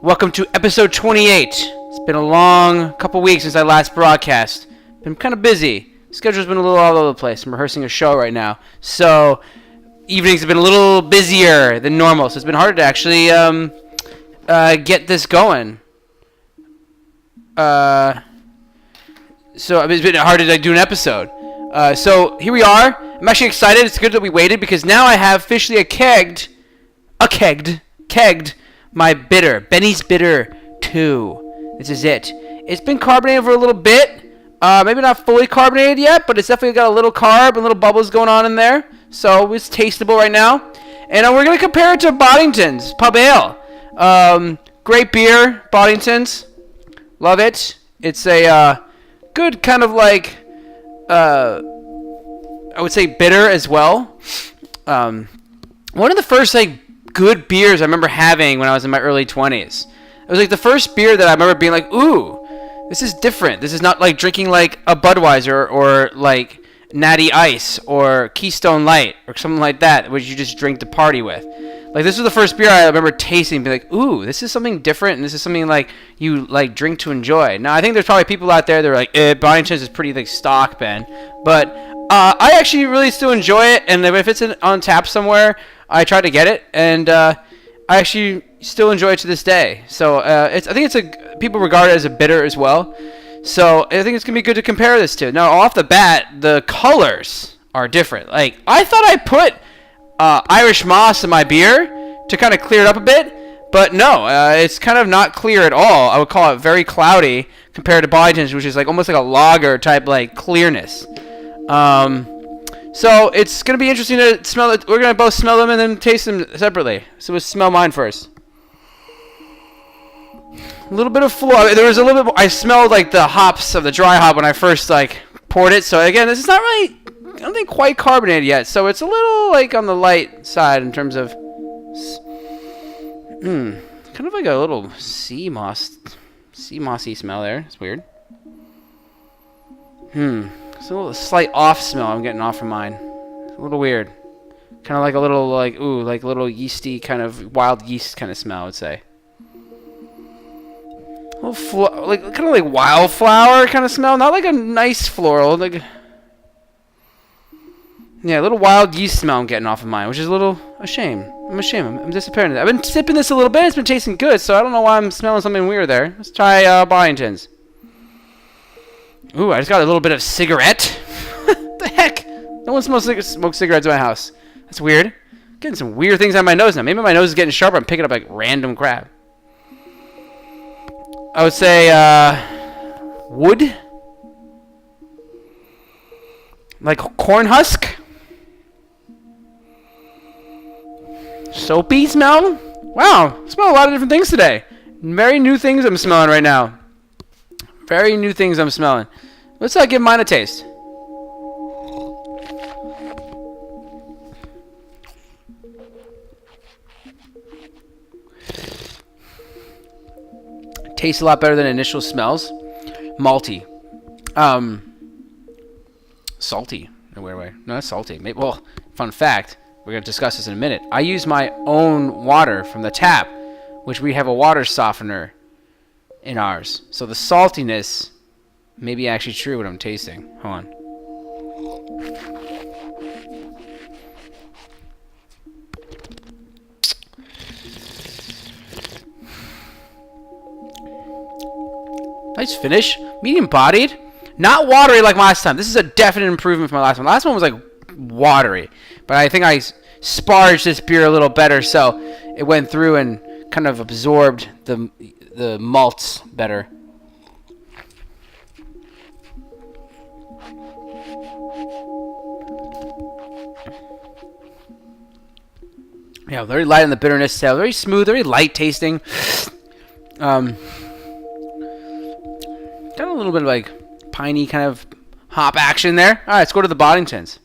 Welcome to episode 28. It's been a long couple weeks since I last broadcast. Been kind of busy. Schedule's been a little all over the place. I'm rehearsing a show right now. So, evenings have been a little busier than normal. So it's been harder to actually get this going. So it's been hard to do an episode. So here we are. I'm actually excited. It's good that we waited because now I have officially kegged my bitter, Benny's Bitter 2. This is it. It's been carbonated for a little bit. Maybe not fully carbonated yet, but it's definitely got a little carb and little bubbles going on in there. So it's tasteable right now. And we're going to compare it to Boddingtons Pub Ale. Great beer, Boddingtons. Love it. It's a good kind of like, I would say bitter as well. One of the first like good beers I remember having when I was in my early 20s. It was like the first beer that I remember being like, ooh, this is different. This is not like drinking like a Budweiser or like Natty Ice or Keystone Light or something like that, which you just drink to party with. Like this was the first beer I remember tasting and be like, ooh, this is something different and this is something like you like drink to enjoy. Now I think there's probably people out there that are like, Boddingtons is pretty like stock, Ben. But I actually really still enjoy it, and if it's on tap somewhere, I try to get it, and I actually still enjoy it to this day. So I think people regard it as a bitter as well. So I think it's gonna be good to compare this to. Now off the bat, the colors are different. Like I thought I put Irish moss in my beer to kind of clear it up a bit, but no, it's kind of not clear at all. I would call it very cloudy compared to Boddingtons, which is like almost like a lager type like clearness. So it's going to be interesting to smell it. We're going to both smell them and then taste them separately. So we'll smell mine first. A little bit of floor. There was a little bit. I smelled like the hops of the dry hop when I first like poured it. So again, this is not really, I don't think quite carbonated yet. So it's a little like on the light side in terms of, kind of like a little sea mossy smell there. It's weird. It's a little slight off smell I'm getting off from mine. It's a little weird. Kind of like a little like, ooh, like a little yeasty kind of wild yeast kind of smell, I would say. A little like kind of like wildflower kind of smell, not like a nice floral, like yeah, a little wild yeast smell I'm getting off of mine, which is a little a shame. I'm ashamed. I'm disappointed. I've been sipping this a little bit. It's been tasting good, so I don't know why I'm smelling something weird there. Let's try Boddingtons. Ooh, I just got a little bit of cigarette. What the heck? No one smokes cigarettes in my house. That's weird. Getting some weird things on my nose now. Maybe my nose is getting sharper. I'm picking up like random crap. I would say wood. Like corn husk. Soapy smell. Wow, I smell a lot of different things today. Very new things I'm smelling right now. Very new things I'm smelling. Let's give mine a taste. Tastes a lot better than initial smells. Malty. Salty in a weird way. No, that's salty. Maybe, well, fun fact. We're going to discuss this in a minute. I use my own water from the tap, which we have a water softener in ours. So the saltiness may be actually true what I'm tasting. Hold on. Nice finish. Medium bodied. Not watery like last time. This is a definite improvement from my last one. Last one was like watery. But I think I sparged this beer a little better, so it went through and kind of absorbed the malts better. Yeah, very light on the bitterness tail. Very smooth, very light tasting. Got a little bit of like piney kind of hop action there. All right, let's go to the Boddingtons.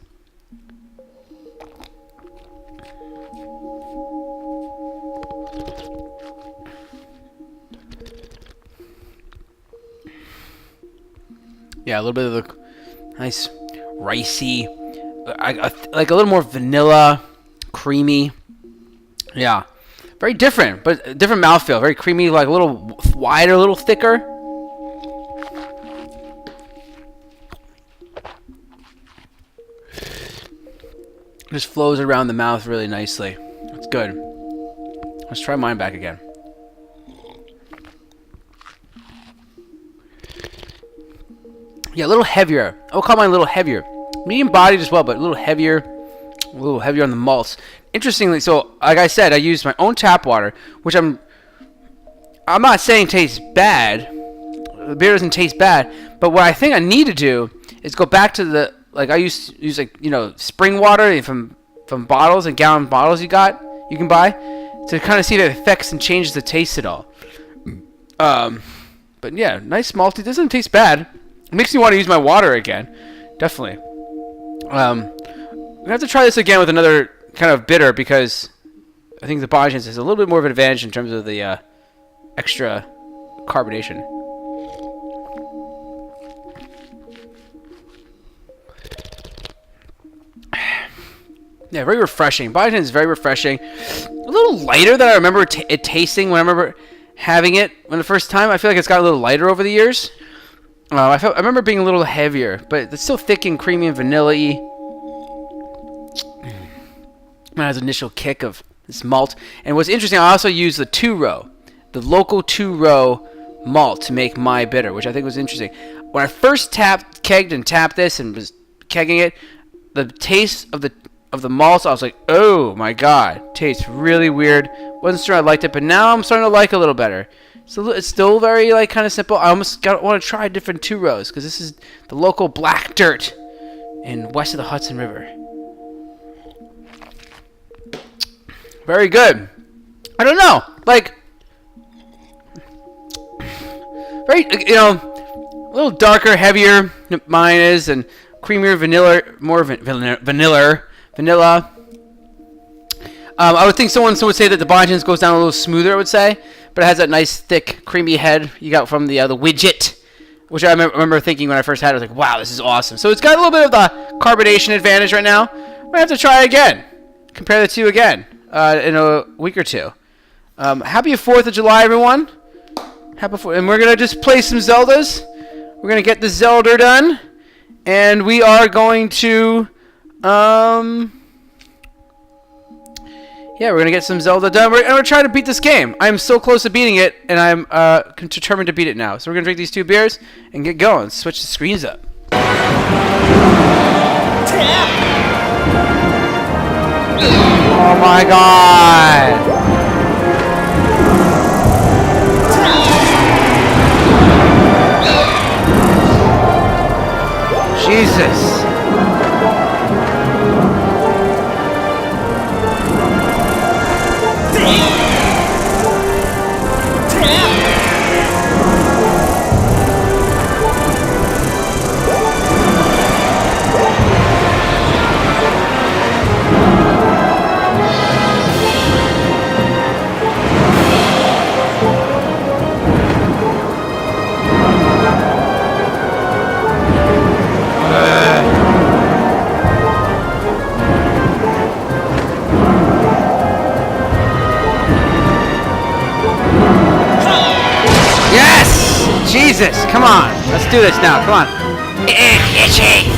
Yeah, a little bit of the nice ricey, like a little more vanilla, creamy. Yeah, Very different, but different mouthfeel. Very creamy, like a little wider, a little thicker. Just flows around the mouth really nicely. It's good. Let's try mine back again. Yeah, a little heavier. I would call mine a little heavier. Medium bodied as well, but a little heavier on the malts. Interestingly, so like I said, I used my own tap water, which I'm not saying tastes bad. The beer doesn't taste bad, but what I think I need to do is go back to the, like I used to use, like, you know, spring water from bottles and gallon bottles you can buy, to kind of see if it affects and changes the taste at all. But yeah, nice malty. Doesn't taste bad. It makes me want to use my water again. Definitely. I'm gonna have to try this again with another kind of bitter, because I think the Bodiingtons has a little bit more of an advantage in terms of the extra carbonation. Yeah, very refreshing. Bodiingtons is very refreshing. A little lighter than I remember it tasting when I remember having it when the first time. I feel like it's got a little lighter over the years. I remember it being a little heavier, but it's still thick and creamy and vanilla-y. It has an initial kick of this malt. And what's interesting, I also used the 2-row, the local 2-row malt to make my bitter, which I think was interesting. When I first kegged and tapped this and was kegging it, the taste of the malt, I was like, oh my god, tastes really weird. Wasn't sure I liked it, but now I'm starting to like it a little better. So it's still very, like, kind of simple. I almost want to try different 2-rows, because this is the local black dirt in west of the Hudson River. Very good. I don't know, like, very, you know, a little darker, heavier. Mine is, and creamier, vanilla, more vanilla. I would think someone would say that the Bodiingtons goes down a little smoother, I would say, but it has that nice, thick, creamy head you got from the widget, which I remember thinking when I first had it. I was like, wow, this is awesome. So it's got a little bit of the carbonation advantage right now. I'm going to have to try again. Compare the two again in a week or two. Happy 4th of July, everyone. And we're going to just play some Zeldas. We're going to get the Zelda done. And we are going to... yeah, we're going to get some Zelda done. We're going to try to beat this game. I'm so close to beating it, and I'm determined to beat it now. So we're going to drink these 2 beers and get going. Switch the screens up. Oh my god! Jesus! Jesus, come on. Let's do this now. Come on. Itchy.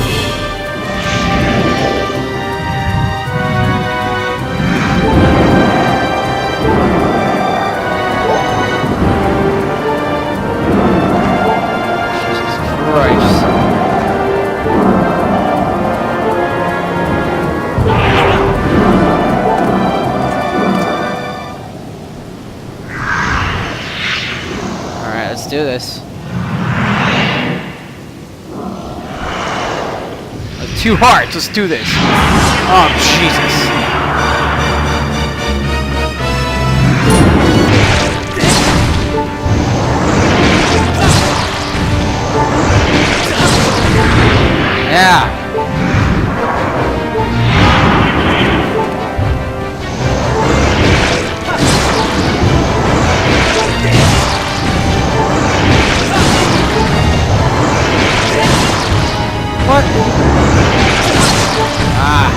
Jesus Christ. All right, let's do this. 2 hearts. Let's do this. Oh, Jesus. Yeah. What? Ah.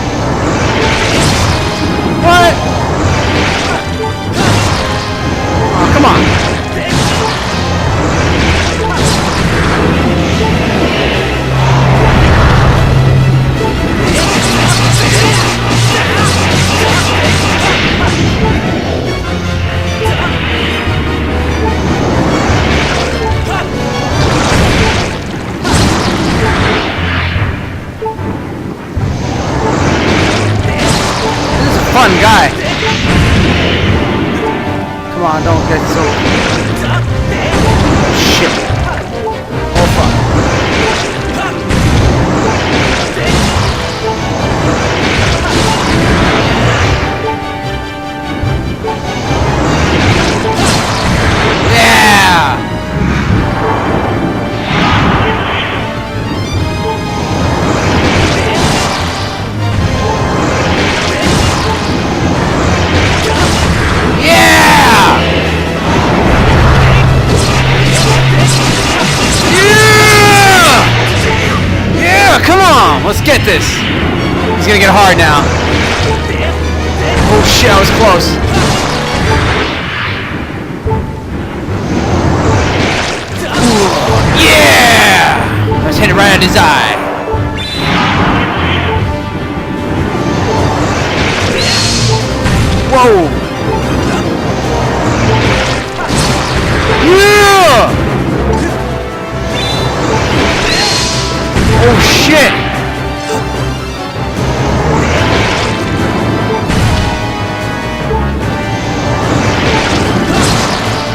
Shit. Oh fuck. Yeah! Come on, let's get this. He's gonna get hard now. Oh shit, I was close. Ooh, yeah! I just hit it right at his eye. Whoa! Yeah! Oh shit!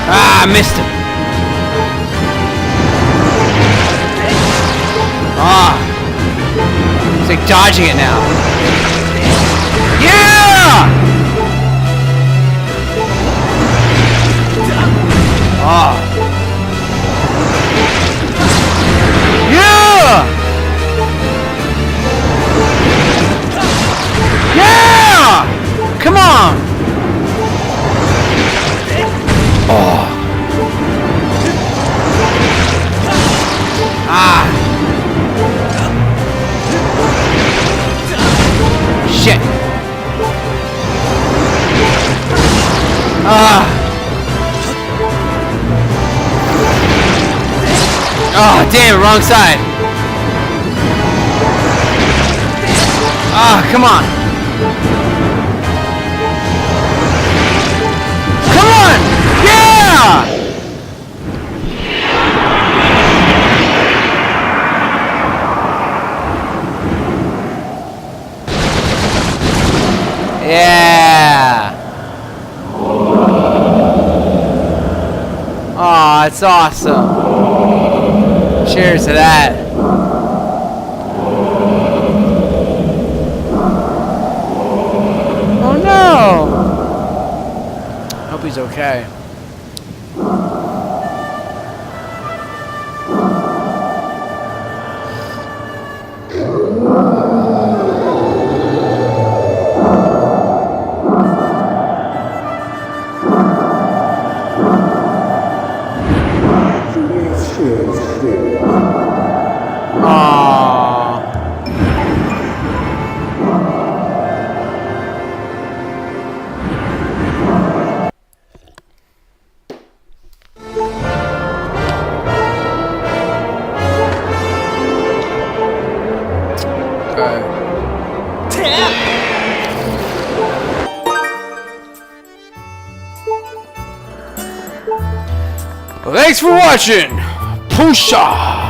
Ah, I missed him. Ah. It's like dodging it now. Yeah! Ah. Yeah! Yeah! Come on! Oh. Ah. Shit. Ah. Oh, damn, wrong side. Ah, come on. Come on! Yeah! Yeah! Oh, it's awesome. Cheers to that. Oh no! Hope he's okay. Thanks for watching. Pusha.